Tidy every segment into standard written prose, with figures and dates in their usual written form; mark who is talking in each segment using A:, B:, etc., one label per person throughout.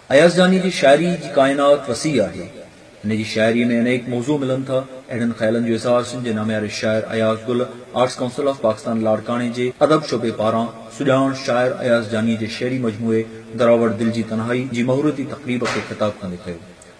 A: अयाज़ जानी जी शायरी जी कायनात वसी आहे। हिन जी शायरी में अनेक मौज़ू मिलन था। अहिड़नि ख़्यालनि जो इज़हार सिंध जे नामियारे शाइर अयाज़ गुल आर्ट्स काउंसिल ऑफ पाकिस्तान लाड़काणे जे अदब शोबे पारां सुजाण शाइर अयाज़ जानी जे शेरी मजमूए दरावड़ दिल जी तन्हाई जी महूरती तक़रीब खे ख़िताब कंदे कयो,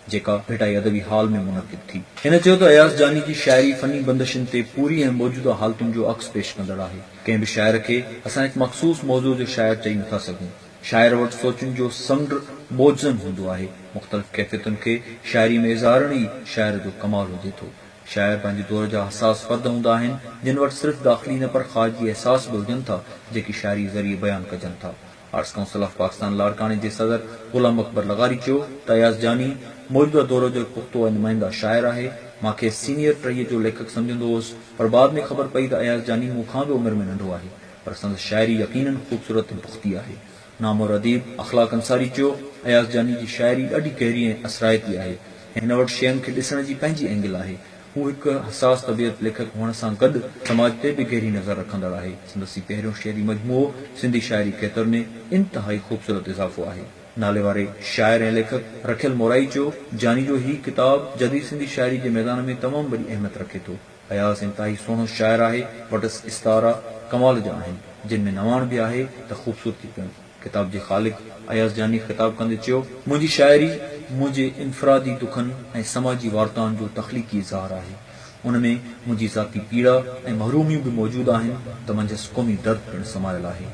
A: जेका भेटाई अदबी हाल में मुनक़िद थी। हिन चयो त अयाज़ जानी जी शायरी फ़नी बंदिशुनि ते पूरी ऐं मौजूदा हालतुनि जो अक्स पेश कंदड़ आहे। कंहिं बि शाइर खे असां हिकु मख़सूस मौज़ू जो शाइर चई नथा सघूं। शाइर वटि सोचुनि जो समुंड मौजन हूंदो आहे। मुख़्तलिफ़ कैफ़ियतुनि खे शायरी में इज़हारण ई शाइर जो कमाल हुजे थो। शाइर पंहिंजे दौर जा हसास फ़र्द हूंदा आहिनि, जिन वटि सिर्फ़ दाख़िली न पर ख़ारिजी अहसास बि हुजनि था, जेकी शायरी ज़रिए बयानु कजनि था। आर्ट्स काउंसिल ऑफ पाकिस्तान लाड़काणे जे सदर ग़ुलाम अकबर लगारी चयो त अयाज़ जानी मौजूदा दौर जो पुख़्तो ऐं नुमाइंदा शाइर आहे। मूंखे सीनियर टईअ जो लेखक सम्झंदो हुउसि, पर बाद में ख़बर पई त अयाज़ जानी मूंखां बि उमिरि में नंढो आहे, पर संदसि शायरी यक़ीनन ख़ूबसूरत ऐं पुख़्ती आहे। नामवर अदीब अख़लाक अंसारी चयो अयाज़ जानी जी शायरी ॾाढी गहरी ऐं असराइती आहे। हिन वटि शयुनि खे ॾिसण जी पंहिंजी एंगल आहे। हू हिकु हसास तबियत लेखक हुअण सां गॾु समाज ते बि गहरी नज़र रखंदड़ आहे। संदसि पहिरियों शेरी मजमूओ सिंधी शायरी खेत्र में इंतिहाई ख़ूबसूरत इज़ाफ़ो आहे। नाले वारे शाइर ऐं लेखक रखियल मोराई चयो जानी जो ही किताब जदीद सिंधी शायरी जे मैदान में तमामु वॾी अहमियत रखे थो। अयाज़ इंतिहाई सुहिणो शाइर आहे। वटसि इस्तारा कमाल जा आहिनि, जिन में नवाण बि आहे त ख़ूबसूरती पिणु। किताब जे ख़ालिक अयाज़ जानी ख़िताब कंदे चयो मुंहिंजी शायरी मुंहिंजे इनफ़रादी दुखनि ऐं समाजी वार्ताउनि जो तख़लीक़ी इज़हार आहे। उन में मुंहिंजी ज़ाती पीड़ा ऐं महरूमियूं बि मौजूदु आहिनि, त मंझसि क़ौमी दर्द पिणु समायल आहे।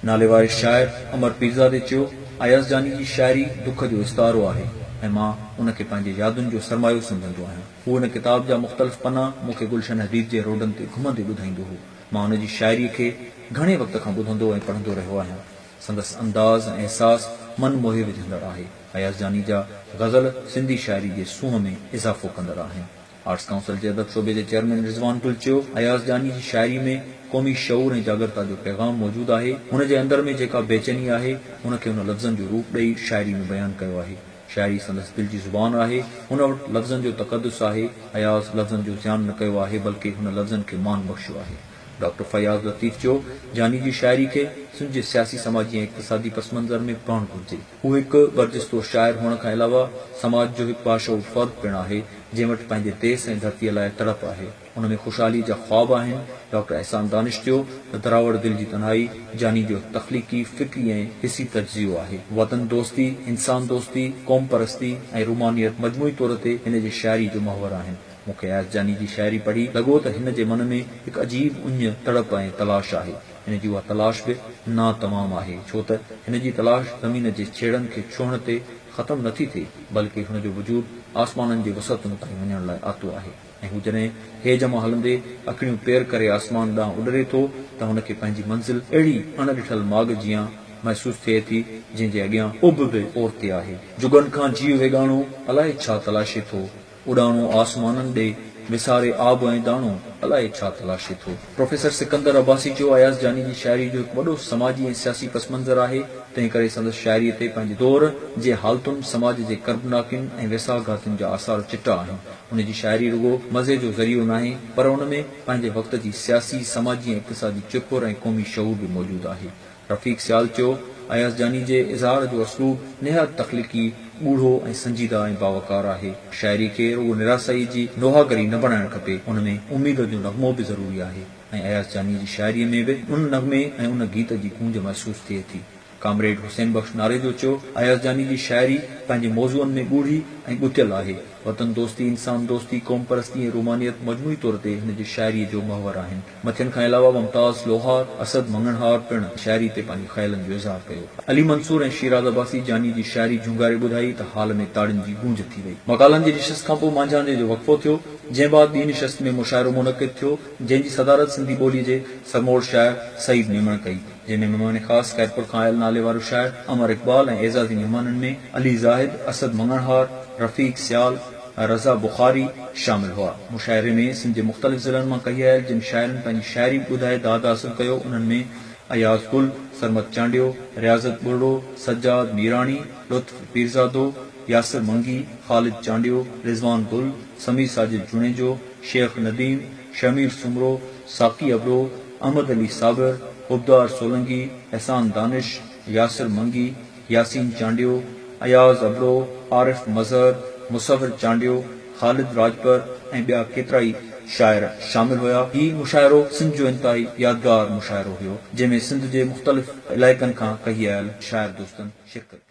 A: नाले वारे शाइर अमर पीरज़ादे चयो अयाज़ जानी जी शायरी दुख जो इस्तारो आहे ऐं मां उनखे पंहिंजे यादुनि जो सरमायो सम्झंदो आहियां। हू हिन किताब जा मुख़्तलिफ़ पना मूंखे गुलशन हदीद जे रोडनि ते घुमंदे ॿुधाईंदो हो। मां हुन जी शायरी खे घणे वक़्त खां ॿुधंदो ऐं पढ़ंदो रहियो आहियां। संदसि अंदाज़ ऐं अहसास मन मोहे विझंदड़ आहे। अयाज़ जानी जा ग़ज़ल सिंधी शायरी जे सूंह में इज़ाफ़ो कंदड़ आहिनि। आर्ट्स काउंसिल जे अदब शोबे जे चेयरमैन रिज़वान गुल चयो अयाज़ जानी जी शायरी में क़ौमी शऊर ऐं जागरता जो पैगाम मौजूदु आहे। हुन जे अंदर में जेका बेचैनी आहे हुनखे हुन लफ़्ज़नि जो रूप ॾेई शायरी में बयानु कयो आहे। शायरी संदसि दिल जी ज़ुबान आहे। हुन वटि लफ़्ज़नि जो तक़दुस आहे। अयाज़ लफ़्ज़नि जो ज़ियान न कयो आहे, बल्कि हुन लफ़्ज़नि खे मान बख़्शियो आहे। डॉक्टर फयाज़ लतीफ़ चयो जानी जी शायरी खे सिंध जे सियासी समाजी ऐं इक़्तिसादी पस मंज़र में पढ़णु घुरिजे। हू हिकु बर्जस्तो शाइर हुअण खां अलावा समाज जो हिकु बाशऊर फ़र्द पिणु आहे, जंहिं वटि पंहिंजे देश ऐं धरतीअ लाइ तड़प आहे। हुन में ख़ुशहाली जा ख़्वाब आहिनि। डॉक्टर एहसान दानिश चयो त दरावड़ दिल जी तन्हाई जानी जो तख़लीक़ी फ़िक्री ऐं हिसी तज्ज़ियो आहे। वतन दोस्ती, इंसान दोस्ती, क़ौम परस्ती ऐं रूमानियत मजमूई तौर ते हिन जी शायरी जो महवर आहिनि। मूंखे अयाज़ जानी जी शायरी पढ़ी लॻो त हिन जे मन में हिकु अजीब उञ तड़प ऐं तलाश आहे। हिन जी उहा तलाश बि ना तमामु आहे, छो त हिन जी तलाश ज़मीन जे छेड़नि खे छुहण ते ख़तमु नथी थिए, बल्कि हुन जो वजूद आसमाननि जे वसतुनि ताईं वञण लाइ आतो आहे। ऐं हू जॾहिं हेज मां हलंदे अखियूं पेर करे आसमान ॾांहुं उॾरे थो त हुनखे पंहिंजी मंज़िल अहिड़ी अणॾिठल माग जीअं महसूस थिए थी, जंहिंजे अॻियां उब बि ओरते आहे। जुगनि खां जीउ वेगाणो अलाए छा तलाशे थो, उॾाणो आसमाननि ॾे विसारे आब ऐं दाणो अलाए छा तलाशे थो। प्रोफेसर सिकंदर अब्बासी चयो अयाज़ जानी जी शायरी जो हिकु वॾो समाजी ऐं सियासी पस मंज़र आहे। तंहिं करे संदसि शायरीअ ते पंहिंजे दौर जे हालतुनि, समाज जे कर्बनाकियुनि ऐं वेसाघातियुनि जा आसार चिटा आहिनि। हुन जी शायरी रुगो मज़े जो ज़रियो नाहे, पर हुन में पंहिंजे वक़्त जी सियासी, समाजी ऐं इक़्तिसादी चुकुर ऐं क़ौमी शऊर बि मौजूदु आहे। रफ़ीक सियाल चयो अयाज़ जानी जे इज़हार जो असलूब निहायत तख़लीक़ी, ॻूढ़ो ऐं संजीदा ऐं बावकार आहे। शायरी खे रुगो निरासाई जी नोहागरी न बणाइणु खपे, उन में उमीद जो नग़मो बि ज़रूरी आहे। ऐं अयाज़ जानी जी शायरीअ में बि उन नग़मे ऐं उन गीत जी गूंज महसूस थिए थी। कामरेड हुसैन बख़्श नारे जो चयो अयाज़ जानी जी शायरी पंहिंजे मौज़ूअनि में ॻूढ़ी ऐं ॻुथियल आहे। वतन दोस्ती, इंसान दोस्ती, क़ौम परस्ती ऐं रूमानियत मजमूई तौर ते हिन जी शायरीअ जो महवर आहिनि। मथियनि खां अलावा मुमताज़ लोहार, असद मंगणहार पिणु शायरी ते पंहिंजे ख़्यालनि जो इज़हार कयो। अली मंसूर ऐं शिराज़ अब्बासी जानी जी शायरी झुंगारे ॿुधाई त हाल में ताड़ियुनि जी गूंज थी वई। मकालनि जी निशस्त खां पोइ मांझाने जो वक़फ़ो थियो, जंहिं बाद ॿी निशस्त में मुशाइरो मुनक़िद थियो, जंहिंजी सदारत सिंधी ॿोलीअ जे सरमोड़ शाइर सईद मेमण कई, जंहिंमें महिमान ख़ासि कैरपुर खां आयल नाले वारो शाइर अमर इक़बाल ऐं एज़ाज़ी महिमाननि में अली ज़ाहिद, असद मंगणहार, रफ़ीक सियाल, रज़ा बुखारी शामिल हुआ। मुशाइरे में सिंध जे मुख़्तलिफ़ ज़िलनि मां कई आयल जिन शाइरनि पंहिंजी शायरी ॿुधाए दाद हासिल कयो, उन्हनि में अयाज़ गुल, सरमत चांडियो, रियाज़त बुर्डो, सज्जाद मीराणी, लुत्फ़ पीरज़ादो, यासिर मंगी, ख़ालिद चांडियो, रिज़वान गुल, समीर साजिद जुणेजो, शेख नदीम, शमीर सुमरो, साकी अबरो, अहमद अली साबिर, उबदार सोलंगी, एहसान दानिश, यासिर मंगी, यासीन चांडियो, अयाज़ अबरो, आरिफ मज़हर, मुसविर चांडियो, ख़ालिद राजपर ऐं ॿिया केतिरा ई शाइर शामिल हुया। ही मुशाइरो सिंध जो इंतहाई यादगार मुशाइरो हुयो, जंहिंमें सिंध जे मुख़्तलिफ़ इलाइक़नि खां कई आयल शाइर दोस्तनि शिरकत